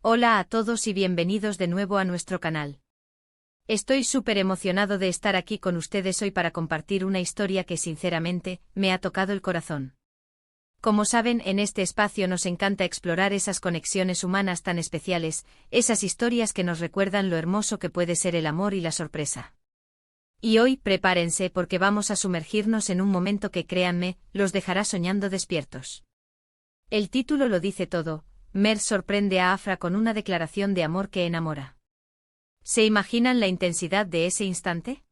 Hola a todos y bienvenidos de nuevo a nuestro canal. Estoy súper emocionado de estar aquí con ustedes hoy para compartir una historia que sinceramente me ha tocado el corazón. Como saben, en este espacio nos encanta explorar esas conexiones humanas tan especiales, esas historias que nos recuerdan lo hermoso que puede ser el amor y la sorpresa. Y hoy, prepárense porque vamos a sumergirnos en un momento que, créanme, los dejará soñando despiertos. El título lo dice todo. Mert sorprende a Afra con una declaración de amor que enamora. ¿Se imaginan la intensidad de ese instante?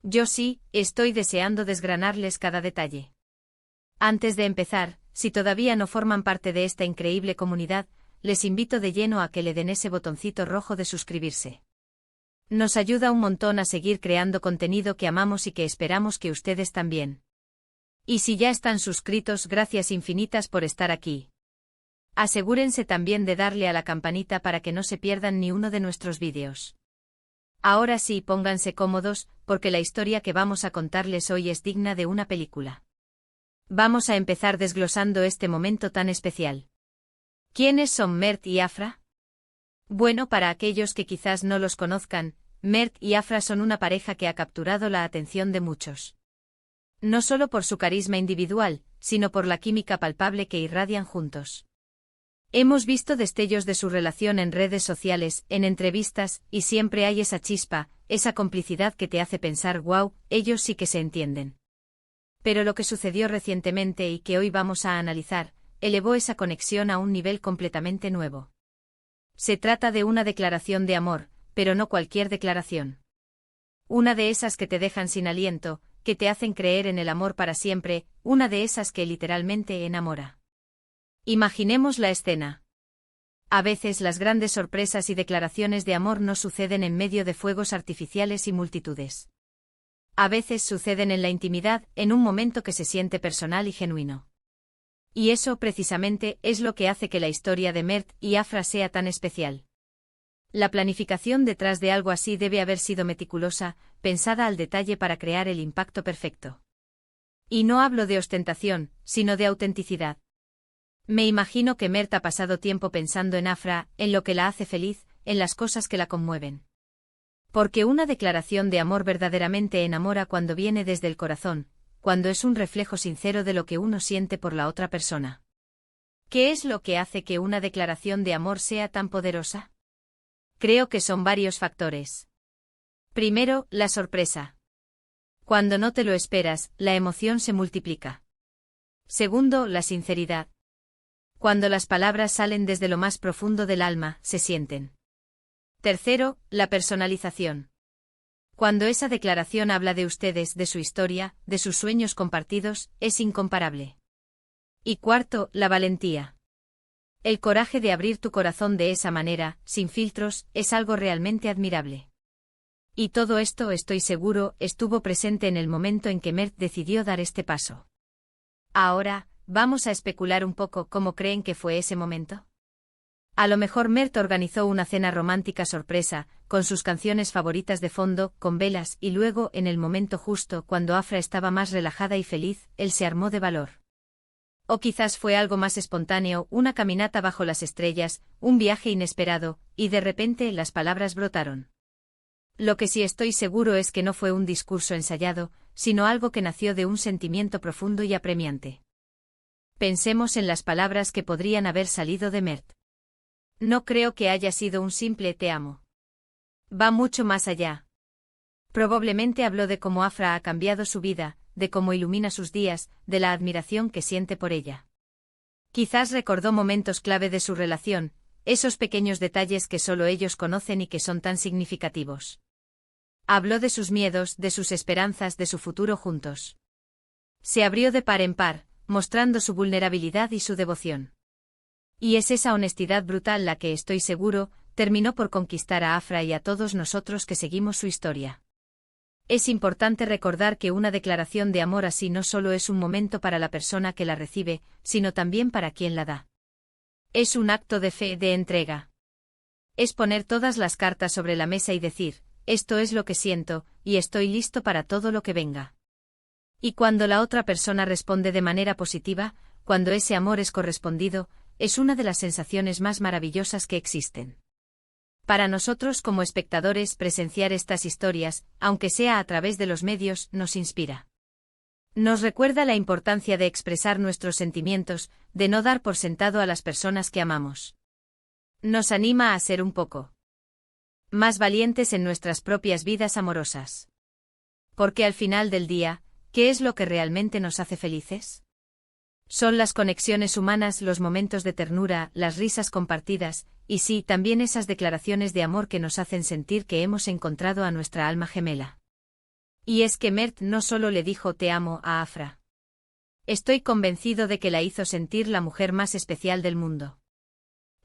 Yo sí, estoy deseando desgranarles cada detalle. Antes de empezar, si todavía no forman parte de esta increíble comunidad, les invito de lleno a que le den ese botoncito rojo de suscribirse. Nos ayuda un montón a seguir creando contenido que amamos y que esperamos que ustedes también. Y si ya están suscritos, gracias infinitas por estar aquí. Asegúrense también de darle a la campanita para que no se pierdan ni uno de nuestros vídeos. Ahora sí, pónganse cómodos, porque la historia que vamos a contarles hoy es digna de una película. Vamos a empezar desglosando este momento tan especial. ¿Quiénes son Mert y Afra? Bueno, para aquellos que quizás no los conozcan, Mert y Afra son una pareja que ha capturado la atención de muchos. No solo por su carisma individual, sino por la química palpable que irradian juntos. Hemos visto destellos de su relación en redes sociales, en entrevistas, y siempre hay esa chispa, esa complicidad que te hace pensar, wow, ellos sí que se entienden. Pero lo que sucedió recientemente y que hoy vamos a analizar, elevó esa conexión a un nivel completamente nuevo. Se trata de una declaración de amor, pero no cualquier declaración. Una de esas que te dejan sin aliento, que te hacen creer en el amor para siempre, una de esas que literalmente enamora. Imaginemos la escena. A veces las grandes sorpresas y declaraciones de amor no suceden en medio de fuegos artificiales y multitudes. A veces suceden en la intimidad, en un momento que se siente personal y genuino. Y eso precisamente es lo que hace que la historia de Mert y Afra sea tan especial. La planificación detrás de algo así debe haber sido meticulosa, pensada al detalle para crear el impacto perfecto. Y no hablo de ostentación, sino de autenticidad. Me imagino que Mert ha pasado tiempo pensando en Afra, en lo que la hace feliz, en las cosas que la conmueven. Porque una declaración de amor verdaderamente enamora cuando viene desde el corazón, cuando es un reflejo sincero de lo que uno siente por la otra persona. ¿Qué es lo que hace que una declaración de amor sea tan poderosa? Creo que son varios factores. Primero, la sorpresa. Cuando no te lo esperas, la emoción se multiplica. Segundo, la sinceridad. Cuando las palabras salen desde lo más profundo del alma, se sienten. Tercero, la personalización. Cuando esa declaración habla de ustedes, de su historia, de sus sueños compartidos, es incomparable. Y cuarto, la valentía. El coraje de abrir tu corazón de esa manera, sin filtros, es algo realmente admirable. Y todo esto, estoy seguro, estuvo presente en el momento en que Mert decidió dar este paso. Ahora, vamos a especular un poco cómo creen que fue ese momento. A lo mejor Mert organizó una cena romántica sorpresa, con sus canciones favoritas de fondo, con velas, y luego, en el momento justo, cuando Afra estaba más relajada y feliz, él se armó de valor. O quizás fue algo más espontáneo, una caminata bajo las estrellas, un viaje inesperado, y de repente las palabras brotaron. Lo que sí estoy seguro es que no fue un discurso ensayado, sino algo que nació de un sentimiento profundo y apremiante. Pensemos en las palabras que podrían haber salido de Mert. No creo que haya sido un simple te amo. Va mucho más allá. Probablemente habló de cómo Afra ha cambiado su vida, de cómo ilumina sus días, de la admiración que siente por ella. Quizás recordó momentos clave de su relación, esos pequeños detalles que solo ellos conocen y que son tan significativos. Habló de sus miedos, de sus esperanzas, de su futuro juntos. Se abrió de par en par, mostrando su vulnerabilidad y su devoción. Y es esa honestidad brutal la que, estoy seguro, terminó por conquistar a Afra y a todos nosotros que seguimos su historia. Es importante recordar que una declaración de amor así no solo es un momento para la persona que la recibe, sino también para quien la da. Es un acto de fe, de entrega. Es poner todas las cartas sobre la mesa y decir, esto es lo que siento, y estoy listo para todo lo que venga. Y cuando la otra persona responde de manera positiva, cuando ese amor es correspondido, es una de las sensaciones más maravillosas que existen. Para nosotros como espectadores presenciar estas historias, aunque sea a través de los medios, nos inspira. Nos recuerda la importancia de expresar nuestros sentimientos, de no dar por sentado a las personas que amamos. Nos anima a ser un poco más valientes en nuestras propias vidas amorosas. Porque al final del día, ¿qué es lo que realmente nos hace felices? Son las conexiones humanas, los momentos de ternura, las risas compartidas, y sí, también esas declaraciones de amor que nos hacen sentir que hemos encontrado a nuestra alma gemela. Y es que Mert no solo le dijo te amo a Afra. Estoy convencido de que la hizo sentir la mujer más especial del mundo.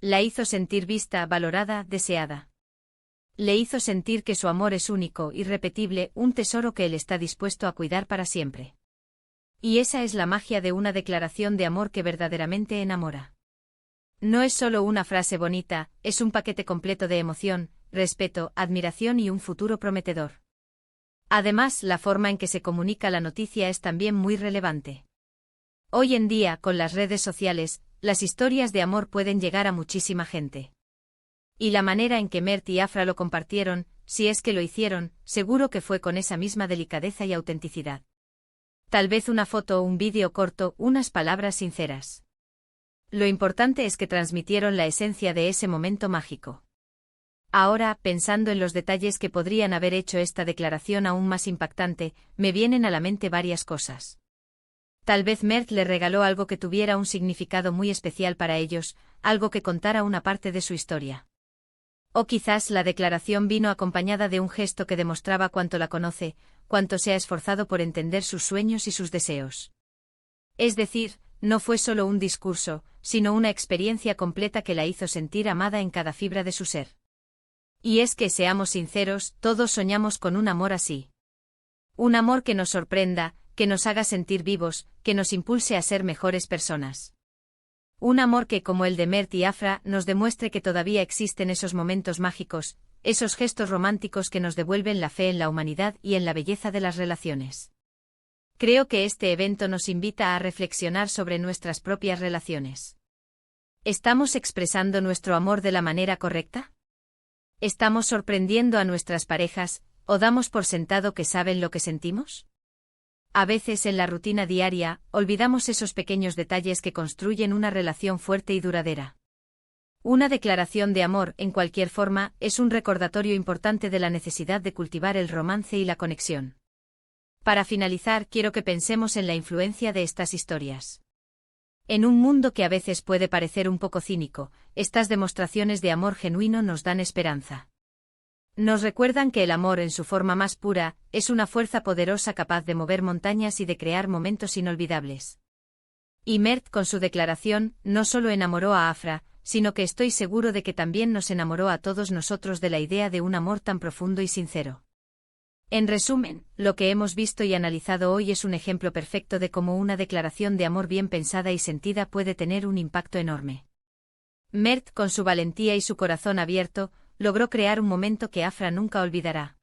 La hizo sentir vista, valorada, deseada. Le hizo sentir que su amor es único, irrepetible, un tesoro que él está dispuesto a cuidar para siempre. Y esa es la magia de una declaración de amor que verdaderamente enamora. No es solo una frase bonita, es un paquete completo de emoción, respeto, admiración y un futuro prometedor. Además, la forma en que se comunica la noticia es también muy relevante. Hoy en día, con las redes sociales, las historias de amor pueden llegar a muchísima gente. Y la manera en que Mert y Afra lo compartieron, si es que lo hicieron, seguro que fue con esa misma delicadeza y autenticidad. Tal vez una foto o un vídeo corto, unas palabras sinceras. Lo importante es que transmitieron la esencia de ese momento mágico. Ahora, pensando en los detalles que podrían haber hecho esta declaración aún más impactante, me vienen a la mente varias cosas. Tal vez Mert le regaló algo que tuviera un significado muy especial para ellos, algo que contara una parte de su historia. O quizás la declaración vino acompañada de un gesto que demostraba cuánto la conoce, cuánto se ha esforzado por entender sus sueños y sus deseos. Es decir, no fue solo un discurso, sino una experiencia completa que la hizo sentir amada en cada fibra de su ser. Y es que, seamos sinceros, todos soñamos con un amor así. Un amor que nos sorprenda, que nos haga sentir vivos, que nos impulse a ser mejores personas. Un amor que, como el de Mert y Afra, nos demuestre que todavía existen esos momentos mágicos, esos gestos románticos que nos devuelven la fe en la humanidad y en la belleza de las relaciones. Creo que este evento nos invita a reflexionar sobre nuestras propias relaciones. ¿Estamos expresando nuestro amor de la manera correcta? ¿Estamos sorprendiendo a nuestras parejas, o damos por sentado que saben lo que sentimos? A veces en la rutina diaria, olvidamos esos pequeños detalles que construyen una relación fuerte y duradera. Una declaración de amor, en cualquier forma, es un recordatorio importante de la necesidad de cultivar el romance y la conexión. Para finalizar, quiero que pensemos en la influencia de estas historias. En un mundo que a veces puede parecer un poco cínico, estas demostraciones de amor genuino nos dan esperanza. Nos recuerdan que el amor en su forma más pura, es una fuerza poderosa capaz de mover montañas y de crear momentos inolvidables. Y Mert con su declaración, no solo enamoró a Afra, sino que estoy seguro de que también nos enamoró a todos nosotros de la idea de un amor tan profundo y sincero. En resumen, lo que hemos visto y analizado hoy es un ejemplo perfecto de cómo una declaración de amor bien pensada y sentida puede tener un impacto enorme. Mert, con su valentía y su corazón abierto, logró crear un momento que Afra nunca olvidará.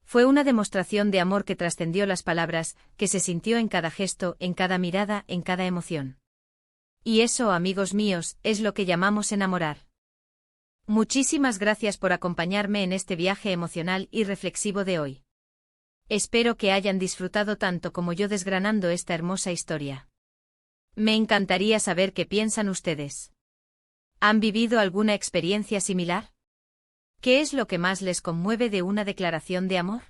Fue una demostración de amor que trascendió las palabras, que se sintió en cada gesto, en cada mirada, en cada emoción. Y eso, amigos míos, es lo que llamamos enamorar. Muchísimas gracias por acompañarme en este viaje emocional y reflexivo de hoy. Espero que hayan disfrutado tanto como yo desgranando esta hermosa historia. Me encantaría saber qué piensan ustedes. ¿Han vivido alguna experiencia similar? ¿Qué es lo que más les conmueve de una declaración de amor?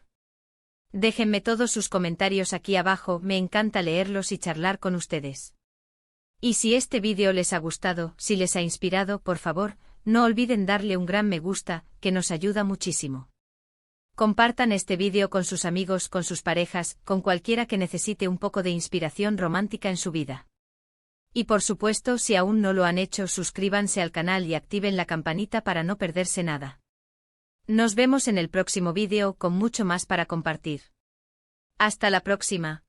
Déjenme todos sus comentarios aquí abajo, me encanta leerlos y charlar con ustedes. Y si este vídeo les ha gustado, si les ha inspirado, por favor, no olviden darle un gran me gusta, que nos ayuda muchísimo. Compartan este vídeo con sus amigos, con sus parejas, con cualquiera que necesite un poco de inspiración romántica en su vida. Y por supuesto, si aún no lo han hecho, suscríbanse al canal y activen la campanita para no perderse nada. Nos vemos en el próximo vídeo con mucho más para compartir. Hasta la próxima.